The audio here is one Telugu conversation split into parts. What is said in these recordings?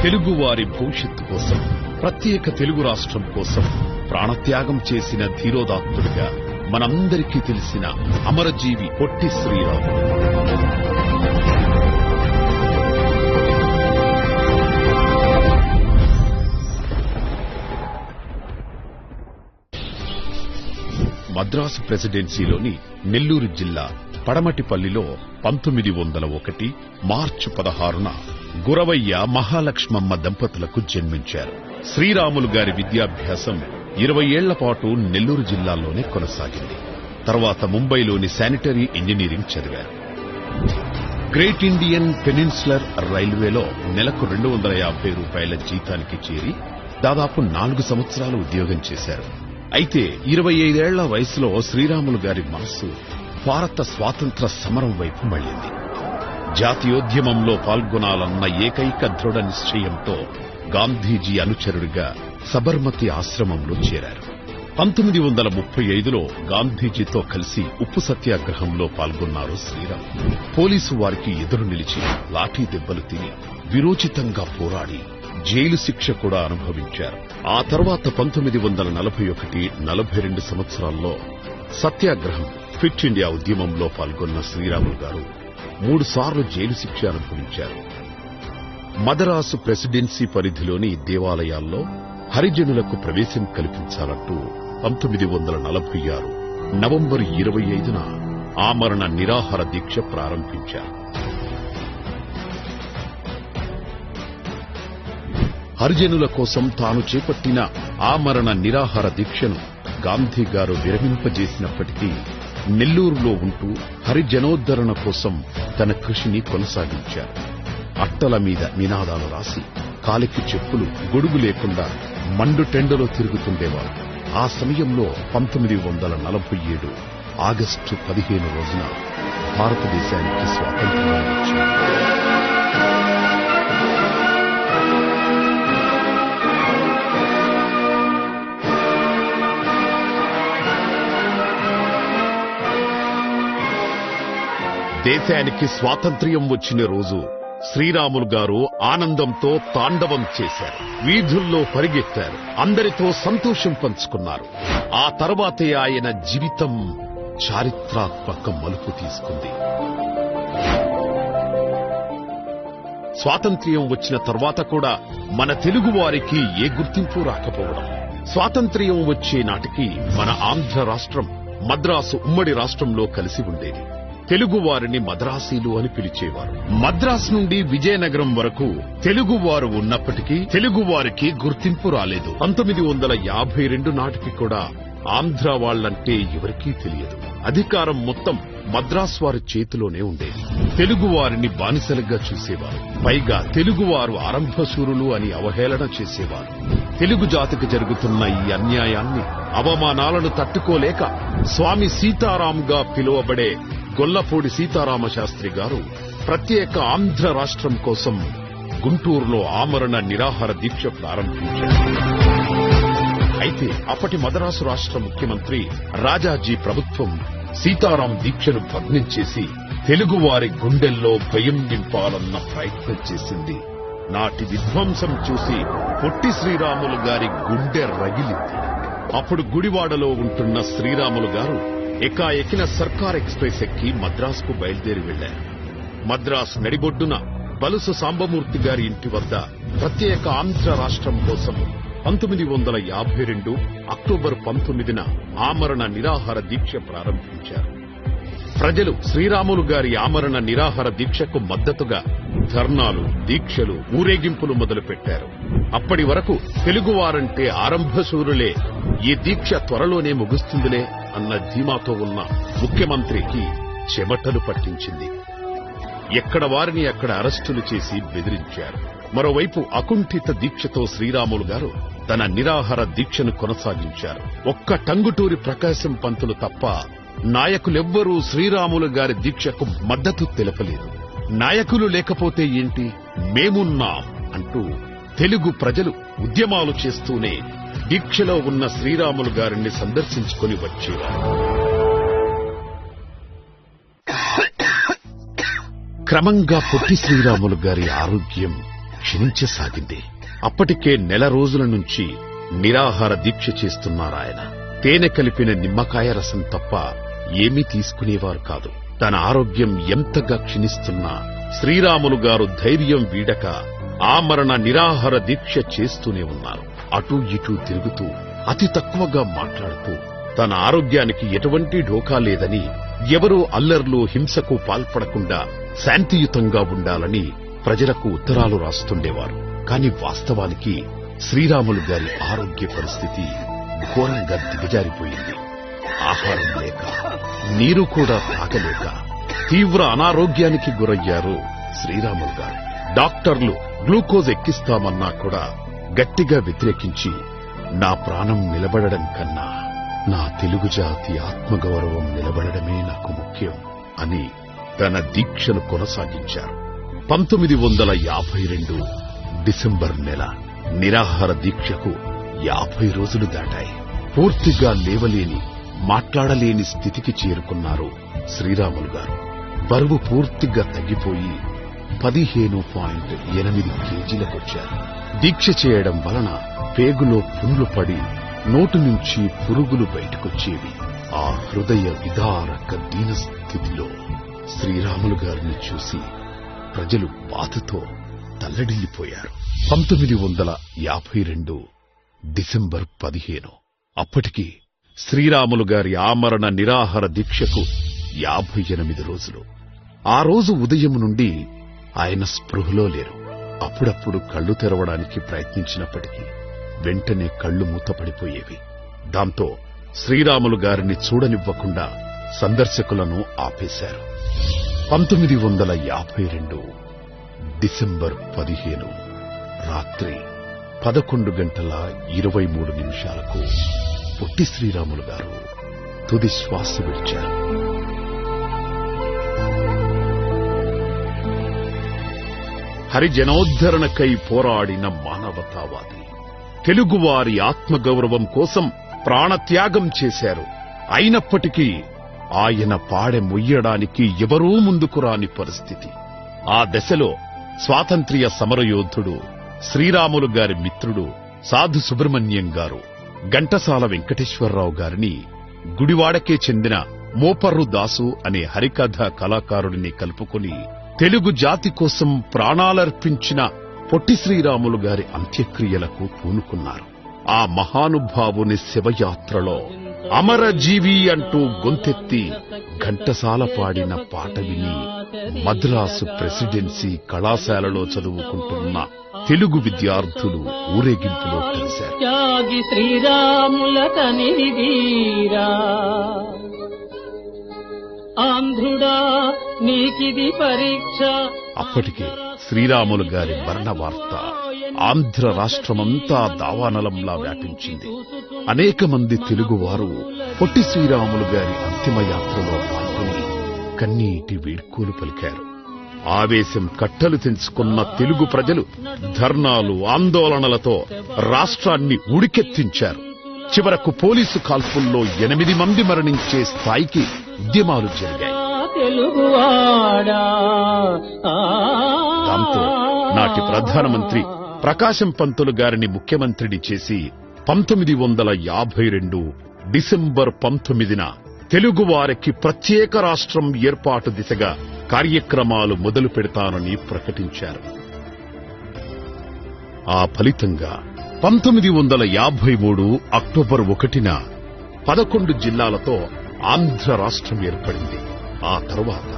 తెలుగువారి భవిష్యత్తు కోసం, ప్రత్యేక తెలుగు రాష్ట్రం కోసం ప్రాణత్యాగం చేసిన ధీరోదాత్తుడిగా మనందరికీ తెలిసిన అమరజీవి పొట్టి శ్రీరాములు. మద్రాసు ప్రెసిడెన్సీలోని నెల్లూరు జిల్లా పడమటిపల్లిలో 1901 మార్చి 16న గురవయ్య మహాలక్ష్మమ్మ దంపతులకు జన్మించారు. శ్రీరాములు గారి విద్యాభ్యాసం 20 ఏళ్ల పాటు నెల్లూరు జిల్లాలోనే కొనసాగింది. తర్వాత ముంబైలోని శానిటరీ ఇంజనీరింగ్ చదివారు. గ్రేట్ ఇండియన్ పెనిన్సులర్ రైల్వేలో నెలకు 250 రూపాయల జీతానికి చేరి దాదాపు 4 సంవత్సరాలు ఉద్యోగం చేశారు. అయితే 25 ఏళ్ల వయసులో శ్రీరాములు గారి మనస్సు భారత స్వాతంత్ర సమరం వైపు మళ్లింది. జాతీయోద్యమంలో పాల్గొనాలన్న ఏకైక దృఢ నిశ్చయంతో గాంధీజీ అనుచరుడిగా సబర్మతి ఆశ్రమంలో చేరారు. 1935లో గాంధీజీతో కలిసి ఉప్పు సత్యాగ్రహంలో పాల్గొన్నారు శ్రీరాములు. పోలీసు వారికి ఎదురు నిలిచి లాఠీ దెబ్బలు తిని విరోచితంగా పోరాడి జైలు శిక్ష కూడా అనుభవించారు. ఆ తర్వాత 1941-42 సంవత్సరాల్లో సత్యాగ్రహం, ఫిట్ ఇండియా ఉద్యమంలో పాల్గొన్న శ్రీరాములు గారు 3 సార్లు జైలు శిక్ష అనుభవించారు. మదరాసు ప్రెసిడెన్సీ పరిధిలోని దేవాలయాల్లో హరిజనులకు ప్రవేశం కల్పించాలంటూ 1946 నవంబర్ 25న ఆమరణ నిరాహార దీక్ష ప్రారంభించారు. హరిజనుల కోసం తాను చేపట్టిన ఆమరణ నిరాహార దీక్షను గాంధీ గారు విరమింపజేసినప్పటికీ నెల్లూరులో ఉంటూ హరిజనోద్ధరణ కోసం తన కృషిని కొనసాగించారు. అట్టల మీద నినాదాలు రాసి కాలికి చెప్పులు, గొడుగు లేకుండా మండుటెండలో తిరుగుతుండేవారు. ఆ సమయంలో 1947 ఆగస్టు 15 రోజున భారతదేశానికి స్వాతంత్ర్యం వచ్చింది. దేశానికి స్వాతంత్ర్యం వచ్చిన రోజు శ్రీరాములు గారు ఆనందంతో తాండవం చేశారు. వీధుల్లో పరిగెత్తారు. అందరితో సంతోషం పంచుకున్నారు. ఆ తర్వాతే ఆయన జీవితం చారిత్రాత్మక మలుపు తీసుకుంది. స్వాతంత్ర్యం వచ్చిన తర్వాత కూడా మన తెలుగు వారికి ఏ గుర్తింపు రాకపోవడం. స్వాతంత్ర్యం వచ్చే నాటికి మన ఆంధ్ర రాష్ట్రం మద్రాసు ఉమ్మడి రాష్ట్రంలో కలిసి ఉండేది. తెలుగు వారిని మద్రాసీలు అని పిలిచేవారు. మద్రాసు నుండి విజయనగరం వరకు తెలుగు వారు ఉన్నప్పటికీ తెలుగు వారికి గుర్తింపు రాలేదు. 1952 నాటికి కూడా ఆంధ్ర వాళ్లంటే ఎవరికీ తెలియదు. అధికారం మొత్తం మద్రాసు వారి చేతిలోనే ఉండేది. తెలుగు వారిని బానిసలుగా చూసేవారు. పైగా తెలుగువారు ఆరంభశూరులు అని అవహేళన చేసేవారు. తెలుగు జాతికి జరుగుతున్న ఈ అన్యాయాన్ని, అవమానాలను తట్టుకోలేక స్వామి సీతారాంగా పిలువబడే గొల్లపూడి సీతారామ శాస్త్రి గారు ప్రత్యేక ఆంధ్ర రాష్ట్రం కోసం గుంటూరులో ఆమరణ నిరాహార దీక్ష ప్రారంభించారు. అయితే అప్పటి మద్రాసు రాష్ట్ర ముఖ్యమంత్రి రాజాజీ ప్రభుత్వం సీతారాం దీక్షను భగ్నం చేసి తెలుగువారి గుండెల్లో భయం నింపాలన్న ప్రయత్నం చేసింది. నాటి విధ్వంసం చూసి పొట్టి శ్రీరాములు గారి గుండె రగిలింది. అప్పుడు గుడివాడలో ఉంటున్న శ్రీరాములు గారు ఎకాఎకిన సర్కార్ ఎక్స్ప్రెస్ ఎక్కి మద్రాసుకు బయలుదేరి వెళ్లారు. మద్రాసు నడిబొడ్డున బలుసు సాంబమూర్తి గారి ఇంటి వద్ద ప్రత్యేక ఆంధ్ర రాష్ట్రం కోసం 1952 అక్టోబర్ 19న ఆమరణ నిరాహార దీక్ష ప్రారంభించారు. ప్రజలు శ్రీరాములు గారి ఆమరణ నిరాహార దీక్షకు మద్దతుగా ధర్నాలు, దీక్షలు, ఊరేగింపులు మొదలుపెట్టారు. అప్పటి వరకు తెలుగువారంటే ఆరంభశూరులే, ఈ దీక్ష త్వరలోనే ముగుస్తుందిలే అన్న ధీమాతో ఉన్న ముఖ్యమంత్రికి చెమటలు పట్టించింది. ఎక్కడ వారిని అక్కడ అరెస్టులు చేసి బెదిరించారు. మరోవైపు అకుంఠిత దీక్షతో శ్రీరాములు గారు తన నిరాహార దీక్షను కొనసాగించారు. ఒక్క టంగుటూరి ప్రకాశం పంతులు తప్ప నాయకులెవ్వరూ శ్రీరాములు గారి దీక్షకు మద్దతు తెలపలేదు. నాయకులు లేకపోతే ఏంటి, మేమున్నాం అంటూ తెలుగు ప్రజలు ఉద్యమాలు చేస్తూనే దీక్షలో ఉన్న శ్రీరాములు గారిని సందర్శించుకుని వచ్చేవారు. క్రమంగా పొట్టి శ్రీరాములు గారి ఆరోగ్యం క్షీణించసాగింది. అప్పటికే నెల రోజుల నుంచి నిరాహార దీక్ష చేస్తున్నారాయన. తేనె కలిపిన నిమ్మకాయ రసం తప్ప ఏమీ తీసుకునేవారు కాదు. తన ఆరోగ్యం ఎంతగా క్షీణిస్తున్నా శ్రీరాములు గారు ధైర్యం వీడక ఆమరణ నిరాహార దీక్ష చేస్తూనే ఉన్నారు. అటూ ఇటూ తిరుగుతూ అతి తక్కువగా మాట్లాడుతూ తన ఆరోగ్యానికి ఎటువంటి ఢోకా లేదని, ఎవరూ అల్లర్లు హింసకు పాల్పడకుండా శాంతియుతంగా ఉండాలని ప్రజలకు ఉత్తరాలు రాస్తుండేవారు. కాని వాస్తవానికి శ్రీరాములు గారి ఆరోగ్య పరిస్థితి ఘోరంగా దిగజారిపోయింది. ఆహారం లేక, నీరు కూడా తాగలేక తీవ్ర అనారోగ్యానికి గురయ్యారు శ్రీరాములు గారు. డాక్టర్లు గ్లూకోజ్ ఎక్కిస్తామన్నా కూడా గట్టిగా వ్యతిరేకించి, నా ప్రాణం నిలబడడం కన్నా నా తెలుగు జాతి ఆత్మగౌరవం నిలబడమే నాకు ముఖ్యం అని తన దీక్షను కొనసాగించారు. 1952 డిసెంబర్ నెల నిరాహార దీక్షకు 50 రోజులు దాటాయి. పూర్తిగా లేవలేని, మాట్లాడలేని స్థితికి చేరుకున్నారు శ్రీరాములు గారు. బరువు పూర్తిగా తగ్గిపోయి 15.8 కేజీలకొచ్చారు. దీక్ష చేయడం వలన పేగులో పుండ్లు పడి నోటి నుంచి పురుగులు బయటకొచ్చేవి. ఆ హృదయ విదారక దీన స్థితిలో శ్రీరాములు గారిని చూసి ప్రజలు బాధతో తల్లడిల్లిపోయారు. 1952 డిసెంబర్ 15 అప్పటికి శ్రీరాములు గారి ఆమరణ నిరాహార దీక్షకు 58 రోజులు. ఆ రోజు ఉదయం నుండి ఆయన స్పృహలో లేరు. అప్పుడప్పుడు కళ్ళు తెరవడానికి ప్రయత్నించినప్పటికీ వెంటనే కళ్ళు మూతపడిపోయేవి. దాంతో శ్రీరాములు గారిని చూడనివ్వకుండా సందర్శకులను ఆపేశారు. 1952 డిసెంబర్ 15 రాత్రి 11:23 పొట్టి శ్రీరాములు గారు తుది శ్వాస విడిచారు. హరిజనోద్ధరణకై పోరాడిన మానవతావాది, తెలుగువారి ఆత్మగౌరవం కోసం ప్రాణత్యాగం చేశారు. అయినప్పటికీ ఆయన పాడె మొయ్యడానికి ఎవరూ ముందుకు రాని పరిస్థితి. ఆ దశలో స్వాతంత్ర్య సమరయోధుడు, శ్రీరాములు గారి మిత్రుడు సాధు సుబ్రహ్మణ్యం గారు ఘంటసాల వెంకటేశ్వరరావు గారిని గుడివాడకే చెందిన మోపర్రు దాసు అనే హరికథ కళాకారుడిని కలుపుకుని తెలుగు జాతి కోసం ప్రాణాలర్పించిన పొట్టి శ్రీరాములు గారి అంత్యక్రియలకు పూనుకున్నారు. ఆ మహానుభావుని శివయాత్రలో అమరజీవి అంటూ గొంతెత్తి ఘంటసాల పాడిన పాట విని మద్రాసు ప్రెసిడెన్సీ కళాశాలలో చదువుకుంటున్న తెలుగు విద్యార్థులు ఊరేగింపులో కలిశారు. శ్రీరాముల కనివీరా ఆంధ్రుడా నీకిది పరీక్ష. అప్పటికే శ్రీరాములు గారి మరణ వార్త ఆంధ్ర రాష్ట్రమంతా దావానలంలా వ్యాపించింది. అనేక మంది తెలుగువారు పొట్టి శ్రీరాములు గారి అంతిమయాత్రలో పాల్గొని కన్నీటి వీడ్కోలు పలికారు. ఆవేశం కట్టలు తెంచుకున్న తెలుగు ప్రజలు ధర్నాలు, ఆందోళనలతో రాష్ట్రాన్ని ఉడికెత్తించారు. చివరకు పోలీసు కాల్పుల్లో 8 మంది మరణించే స్థాయికి ఉద్యమాలు జరిగాయి. దాంతో నాటి ప్రధానమంత్రి ప్రకాశం పంతులు గారిని ముఖ్యమంత్రిని చేసి 1952 డిసెంబర్ 19న తెలుగువారికి ప్రత్యేక రాష్ట్రం ఏర్పాటు దిశగా కార్యక్రమాలు మొదలు పెడతానని ప్రకటించారు. ఆ ఫలితంగా 1953 అక్టోబర్ 1న 11 జిల్లాలతో ఆంధ్ర రాష్ట్రం ఏర్పడింది. ఆ తరువాత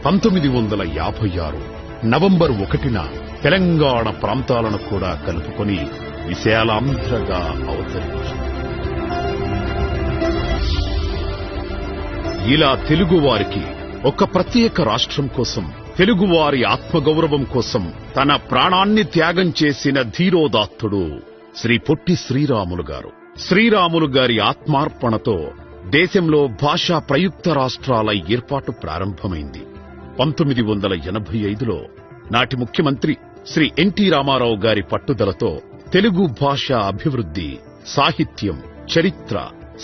1956 నవంబర్ 1న తెలంగాణ ప్రాంతాలను కూడా కలుపుకొని విశాలాంధ్రగా అవతరించింది. ఇలా తెలుగువారికి ఒక ప్రత్యేక రాష్ట్రం కోసం, తెలుగువారి ఆత్మగౌరవం కోసం తన ప్రాణాన్ని త్యాగం చేసిన ధీరోదాత్తుడు శ్రీ పొట్టి శ్రీరాములు గారు. శ్రీరాములు గారి ఆత్మార్పణతో దేశంలో భాషా ప్రయుక్త రాష్ట్రాల ఏర్పాటు ప్రారంభమైంది. 1985లో నాటి ముఖ్యమంత్రి శ్రీ ఎన్టీ రామారావు గారి పట్టుదలతో తెలుగు భాష అభివృద్ధి, సాహిత్యం, చరిత్ర,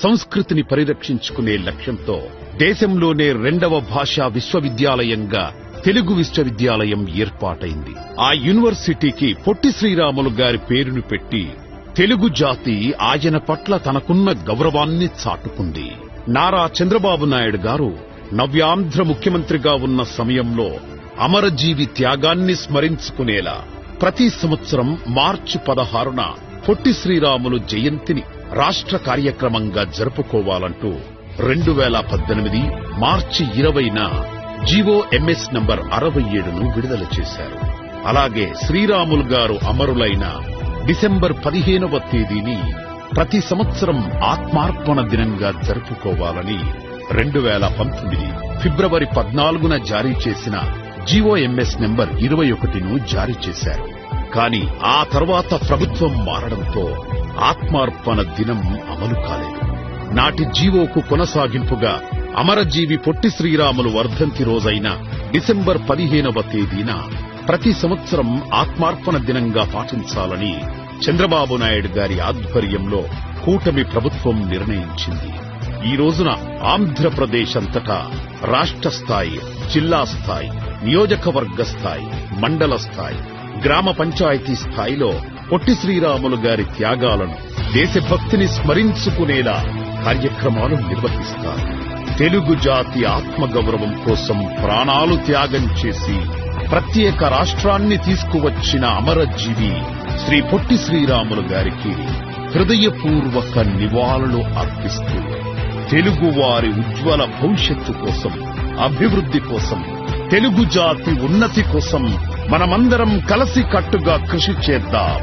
సంస్కృతిని పరిరక్షించుకునే లక్ష్యంతో దేశంలోనే 2వ భాషా విశ్వవిద్యాలయంగా తెలుగు విశ్వవిద్యాలయం ఏర్పాటైంది. ఆ యూనివర్సిటీకి పొట్టి శ్రీరాములు గారి పేరును పెట్టి తెలుగు జాతి ఆయన పట్ల తనకున్న గౌరవాన్ని చాటుకుంది. నారా చంద్రబాబు నాయుడు గారు నవ్యాంధ్ర ముఖ్యమంత్రిగా ఉన్న సమయంలో అమరజీవి త్యాగాన్ని స్మరించుకునేలా ప్రతి సంవత్సరం మార్చి 16న పొట్టి శ్రీరాములు జయంతిని రాష్ట్ర కార్యక్రమంగా జరుపుకోవాలంటూ 2018 మార్చి 20న GOMS నంబర్ 67ను విడుదల చేశారు. అలాగే శ్రీరాములు గారు అమరులైన డిసెంబర్ 15వ తేదీని ప్రతి సంవత్సరం ఆత్మార్పణ దినంగా జరుపుకోవాలని 2019 ఫిబ్రవరి 14న జారీ చేసిన GOMS నంబర్ 21ను జారీ చేశారు. కానీ ఆ తర్వాత ప్రభుత్వం మారడంతో ఆత్మార్పణ దినం అమలు కాలేదు. నాటి జీవోకు కొనసాగింపుగా అమరజీవి పొట్టి శ్రీరాములు వర్ధంతి రోజైన డిసెంబర్ 15వ తేదీన ప్రతి సంవత్సరం ఆత్మార్పణ దినంగా పాటించాలని చంద్రబాబు నాయుడు గారి ఆధ్వర్యంలో కూటమి ప్రభుత్వం నిర్ణయించింది. ఈ రోజున ఆంధ్రప్రదేశ్ అంతటా రాష్ట్ర స్థాయి, జిల్లా స్థాయి, నియోజకవర్గ స్థాయి, మండల స్థాయి, గ్రామ పంచాయతీ స్థాయిలో పొట్టి శ్రీరాములు గారి త్యాగాలను, దేశభక్తిని స్మరించుకునేలా కార్యక్రమాలు నిర్వహిస్తారు. తెలుగు జాతి ఆత్మగౌరవం కోసం ప్రాణాలు త్యాగం చేసి ప్రత్యేక రాష్ట్రాన్ని తీసుకువచ్చిన అమరజీవి శ్రీ పొట్టి శ్రీరాములు గారికి హృదయపూర్వక నివాళులు అర్పిస్తూ తెలుగు వారి ఉజ్వల భవిష్యత్తు కోసం, అభివృద్ధి కోసం, తెలుగు జాతి ఉన్నతి కోసం మనమందరం కలిసికట్టుగా కృషి చేద్దాం.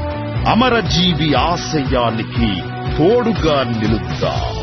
అమరజీవి ఆశయానికి తోడుగా నిలుద్దాం.